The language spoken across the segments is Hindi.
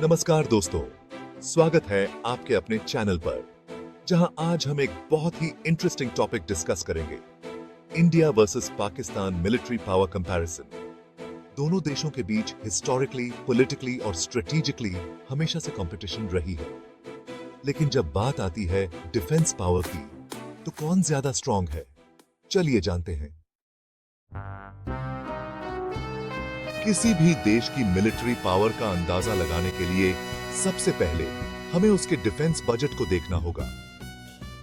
नमस्कार दोस्तों, स्वागत है आपके अपने चैनल पर, जहां आज हम एक बहुत ही इंटरेस्टिंग टॉपिक डिस्कस करेंगे। India versus Pakistan military power comparison. दोनों देशों के बीच हिस्टोरिकली, पॉलिटिकली और स्ट्रेटेजिकली हमेशा से कंपटीशन रही है। लेकिन जब बात आती है डिफेंस पावर की, तो कौन ज्यादा स्ट्रांग है? चलिए जानते हैं। किसी भी देश की मिलिट्री पावर का अंदाजा लगाने के लिए सबसे पहले हमें उसके डिफेंस बजट को देखना होगा।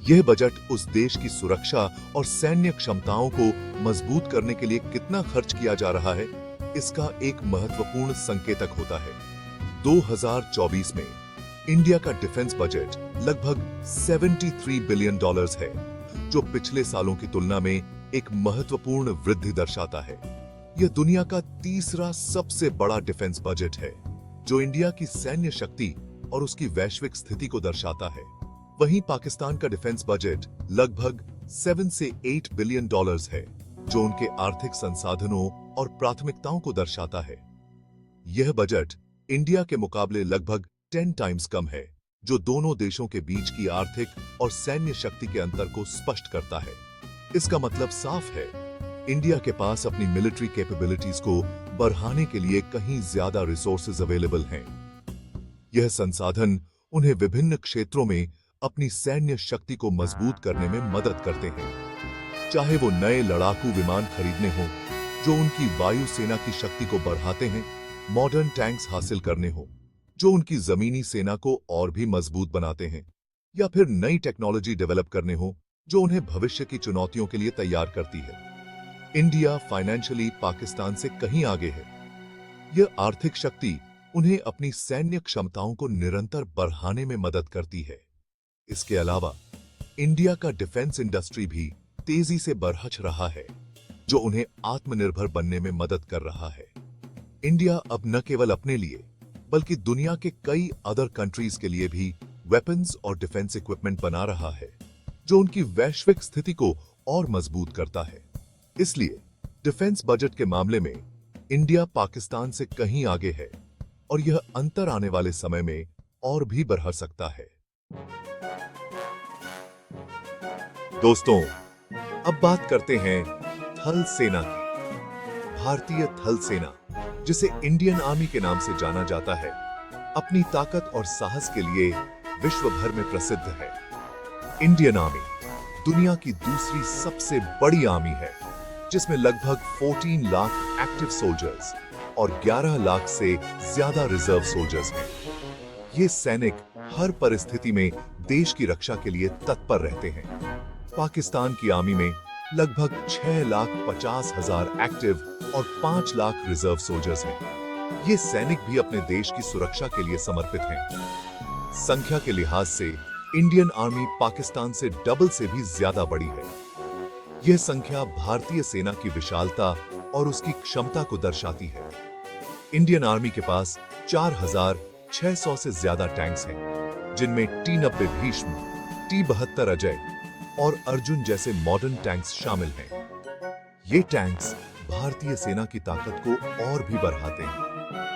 यह बजट उस देश की सुरक्षा और सैन्य क्षमताओं को मजबूत करने के लिए कितना खर्च किया जा रहा है, इसका एक महत्वपूर्ण संकेतक होता है। 2024 में इंडिया का डिफेंस बजट लगभग $73 बिलियन है, जो पिछले सालों की तुलना में एक महत्वपूर्ण वृद्धि दर्शाता है। यह दुनिया का तीसरा सबसे बड़ा डिफेंस बजट है, जो इंडिया की सैन्य शक्ति और उसकी वैश्विक स्थिति को दर्शाता है। वहीं पाकिस्तान का डिफेंस बजट लगभग 7 से 8 बिलियन डॉलर्स है, जो उनके आर्थिक संसाधनों और प्राथमिकताओं को दर्शाता है। यह बजट इंडिया के मुकाबले लगभग 10 टाइम्स कम है, जो दोनों देशों के बीच की आर्थिक और सैन्य शक्ति के अंतर को स्पष्ट करता है। इसका मतलब साफ है, इंडिया के पास अपनी मिलिट्री कैपेबिलिटीज को बढ़ाने के लिए कहीं ज्यादा रिसोर्सेज अवेलेबल हैं। यह संसाधन उन्हें विभिन्न क्षेत्रों में अपनी सैन्य शक्ति को मजबूत करने में मदद करते हैं। चाहे वो नए लड़ाकू विमान खरीदने हो, जो उनकी वायु सेना की शक्ति को बढ़ाते हैं, मॉडर्न टैंक्स हासिल करने हो, जो उनकी जमीनी सेना को और भी मजबूत बनाते हैं, या फिर नई टेक्नोलॉजी डेवलप करने हो, जो उन्हें भविष्य की चुनौतियों के लिए तैयार करती है। इंडिया फाइनेंशियली पाकिस्तान से कहीं आगे है। यह आर्थिक शक्ति उन्हें अपनी सैन्य क्षमताओं को निरंतर बढ़ाने में मदद करती है। इसके अलावा इंडिया का डिफेंस इंडस्ट्री भी तेजी से बढ़ रहा है, जो उन्हें आत्मनिर्भर बनने में मदद कर रहा है। इंडिया अब न केवल अपने लिए, बल्कि दुनिया के कई अदर कंट्रीज के लिए भी वेपन्स और डिफेंस इक्विपमेंट बना रहा है, जो उनकी वैश्विक स्थिति को और मजबूत करता है। इसलिए डिफेंस बजट के मामले में इंडिया पाकिस्तान से कहीं आगे है, और यह अंतर आने वाले समय में और भी बढ़ सकता है। दोस्तों, अब बात करते हैं थल सेना की। भारतीय थल सेना, जिसे इंडियन आर्मी के नाम से जाना जाता है, अपनी ताकत और साहस के लिए विश्व भर में प्रसिद्ध है। इंडियन आर्मी दुनिया की दूसरी सबसे बड़ी आर्मी है, जिसमें लगभग 14 लाख एक्टिव सोल्जर्स और 11 लाख से ज्यादा रिजर्व सोल्जर्स हैं। ये सैनिक हर परिस्थिति में देश की रक्षा के लिए तत्पर रहते हैं। पाकिस्तान की आर्मी में लगभग 6,50,000 एक्टिव और 5 लाख रिजर्व सोल्जर्स हैं। ये सैनिक भी अपने देश की सुरक्षा के लिए समर्पित हैं। संख्या के लिहाज से इंडियन आर्मी पाकिस्तान से डबल से भी ज्यादा बड़ी है। यह संख्या भारतीय सेना की विशालता और उसकी क्षमता को दर्शाती है। इंडियन आर्मी के पास 4,600 से ज्यादा टैंक्स हैं, जिनमें T-90 भीष्म, T-72 अजय और अर्जुन जैसे मॉडर्न टैंक्स शामिल हैं। ये टैंक्स भारतीय सेना की ताकत को और भी बढ़ाते हैं।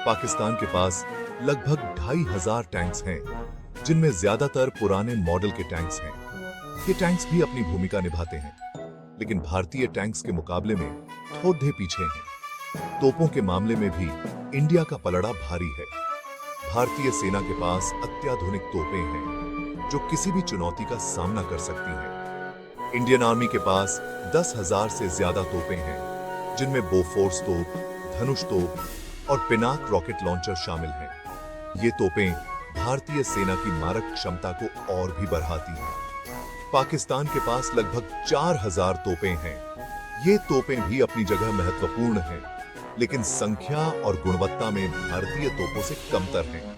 पाकिस्तान के पास लगभग 2,500 टैंक्स हैं, जिनमें ज्यादातर पुराने मॉडल के टैंक्स हैं। ये टैंक्स भी अपनी भूमिका निभाते हैं, लेकिन भारतीय टैंक्स के मुकाबले में थोड़े पीछे हैं। तोपों के मामले में भी इंडिया का पलड़ा भारी है। भारतीय सेना के पास अत्याधुनिक तोपें हैं, जो किसी भी चुनौती का सामना कर सकती हैं। इंडियन आर्मी के पास 10,000 से ज्यादा तोपें हैं, जिनमें बोफोर्स तोप, धनुष तोप और पिनाक रॉकेट लॉन्चर शामिल हैं। ये तोपें भारतीय सेना की मारक क्षमता को और भी बढ़ाती हैं। पाकिस्तान के पास लगभग 4,000 तोपें हैं। ये तोपें भी अपनी जगह महत्वपूर्ण हैं, लेकिन संख्या और गुणवत्ता में भारतीय तोपों से कमतर हैं।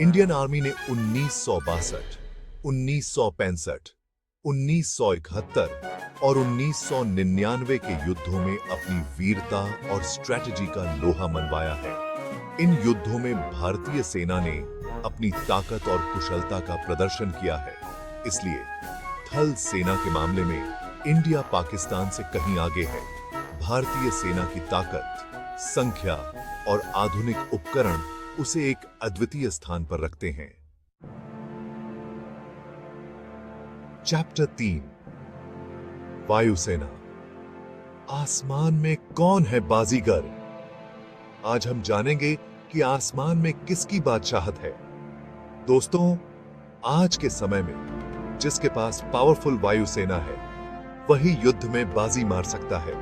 इंडियन आर्मी ने 1962, 1965, 1971 और 1999 के युद्धों में अपनी वीरता और स्ट्रैटेजी का लोहा मनवाया है। इन युद्धों में भारतीय सेना ने अपनी ताकत और कुशलता का प्रदर्शन किया है। इसलिए थल सेना के मामले में इंडिया पाकिस्तान से कहीं आगे है। भारतीय सेना की ताकत, संख्या और आधुनिक उपकरण उसे एक अद्वितीय स्थान पर रखते हैं। चैप्टर 3 वायुसेना। आसमान में कौन है बाजीगर? आज हम जानेंगे कि आसमान में किसकी बादशाहत है। दोस्तों, आज के समय में जिसके पास पावरफुल वायुसेना है, वही युद्ध में बाजी मार सकता है।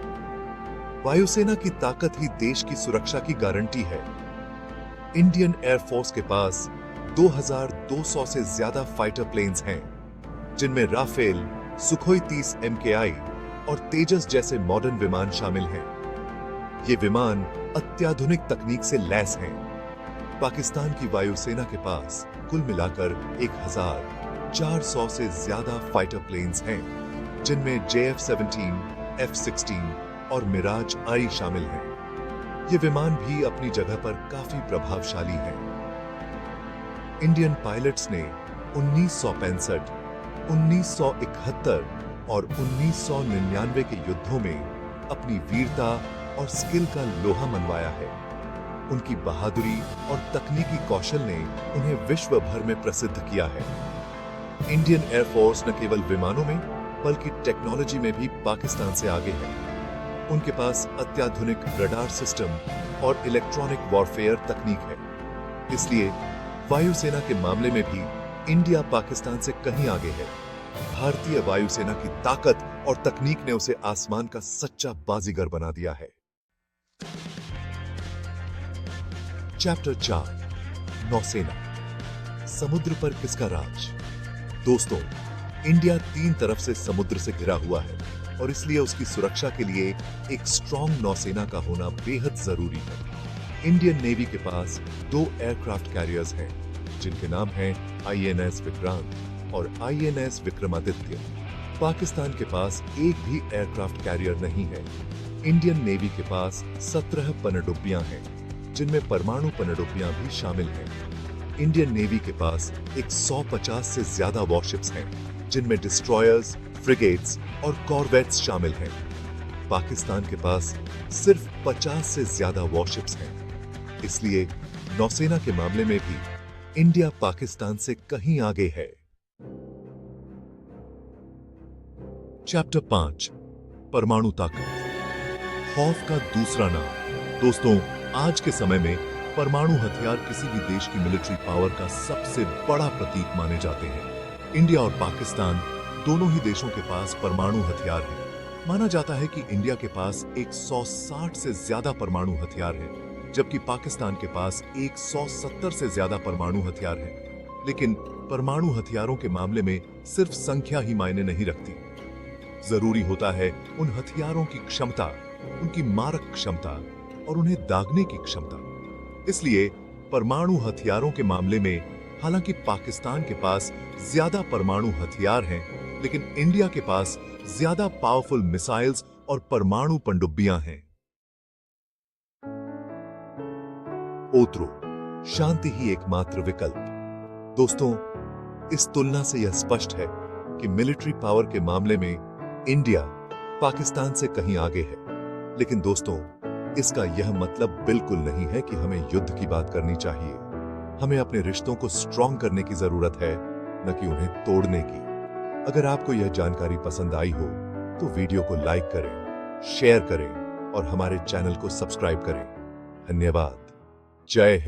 वायुसेना की ताकत ही देश की सुरक्षा की गारंटी है। इंडियन एयरफोर्स के पास 2200 से ज्यादा फाइटर प्लेन्स हैं, जिनमें राफेल, सुखोई 30 MKI और तेजस जैसे मॉडर्न विमान शामिल हैं। ये विमान अत्याधुनिक तकनीक से लैस हैं। पाकिस्तान की वायुसेना के पास कुल मिलाकर 1400 से ज्यादा फाइटर प्लेन्स हैं, जिनमें JF-17, F-16 और मिराज आई शामिल हैं। ये विमान भी अपनी जगह पर काफी प्रभावशाली हैं। इंडियन पायलट्स ने 1965, 1971 और 1999 के युद्धों में अपनी वीरता और स्किल का लोहा मनवाया है। उनकी बहादुरी और तकनीकी कौशल ने उन्हें विश्व भर में प्रसिद्ध किया है। इंडियन एयरफोर्स न केवल विमानों में बल्कि टेक्नोलॉजी में भी पाकिस्तान से आगे है। उनके पास अत्याधुनिक रडार सिस्टम और इलेक्ट्रॉनिक वॉरफेयर तकनीक है। इसलिए वायुसेना के मामले में भी इंडिया पाकिस्तान से कहीं आगे है। भारतीय वायुसेना की ताकत और तकनीक ने उसे आसमान का सच्चा बाजीगर बना दिया है। चैप्टर 4 नौसेना। समुद्र पर किसका राज? दोस्तों, इंडिया 3 तरफ से समुद्र से घिरा हुआ है और इसलिए उसकी सुरक्षा के लिए एक स्ट्रॉन्ग नौसेना का होना बेहद जरूरी है। इंडियन नेवी के पास 2 एयरक्राफ्ट कैरियर्स हैं, जिनके नाम हैं INS विक्रांत और INS विक्रमादित्य। पाकिस्तान के पास एक भी एयरक्राफ्ट कैरियर नहीं है। इंडियन नेवी के पास 17 पनडुब्बियां हैं, जिनमें परमाणु पनडुब्बियां भी शामिल हैं। इंडियन नेवी के पास 150 से ज्यादा वॉरशिप्स हैं, जिनमें डिस्ट्रॉयर्स, फ्रिगेट्स और कॉर्वेट्स शामिल हैं। पाकिस्तान के पास सिर्फ 50 से ज्यादा वॉरशिप्स हैं। इसलिए नौसेना के मामले में भी इंडिया पाकिस्तान से कहीं आगे है। चैप्टर 5 परमाणु ताकत। खौफ का दूसरा नाम। दोस्तों, आज के समय में परमाणु हथियार किसी भी देश की मिलिट्री पावर का सबसे बड़ा प्रतीक माने जाते हैं। इंडिया और पाकिस्तान दोनों ही देशों के पास परमाणु हथियार हैं। माना जाता है कि इंडिया के पास 160 से ज्यादा परमाणु हथियार हैं, जबकि पाकिस्तान के पास 170 से ज्यादा परमाणु हथियार हैं। लेकिन परमाणु हथियारों के मामले में सिर्फ संख्या ही मायने नहीं रखती। जरूरी होता है उन हथियारों की क्षमता, उनकी मारक क्षमता और उन्हें दागने की क्षमता। इसलिए परमाणु हथियारों के मामले में हालांकि पाकिस्तान के पास ज्यादा परमाणु हथियार हैं, लेकिन इंडिया के पास ज्यादा पावरफुल मिसाइल्स और परमाणु पनडुब्बियां हैं। ओत्रो, शांति ही एकमात्र विकल्प। दोस्तों, इस तुलना से यह स्पष्ट है कि मिलिट्री पावर के मामले में इंडिया पाकिस्तान से कहीं आगे है। लेकिन दोस्तों, इसका यह मतलब बिल्कुल नहीं है कि हमें युद्ध की बात करनी चाहिए। हमें अपने रिश्तों को स्ट्रॉन्ग करने की जरूरत है, न कि उन्हें तोड़ने की। अगर आपको यह जानकारी पसंद आई हो तो वीडियो को लाइक करें, शेयर करें और हमारे चैनल को सब्सक्राइब करें। धन्यवाद। जय हिंद।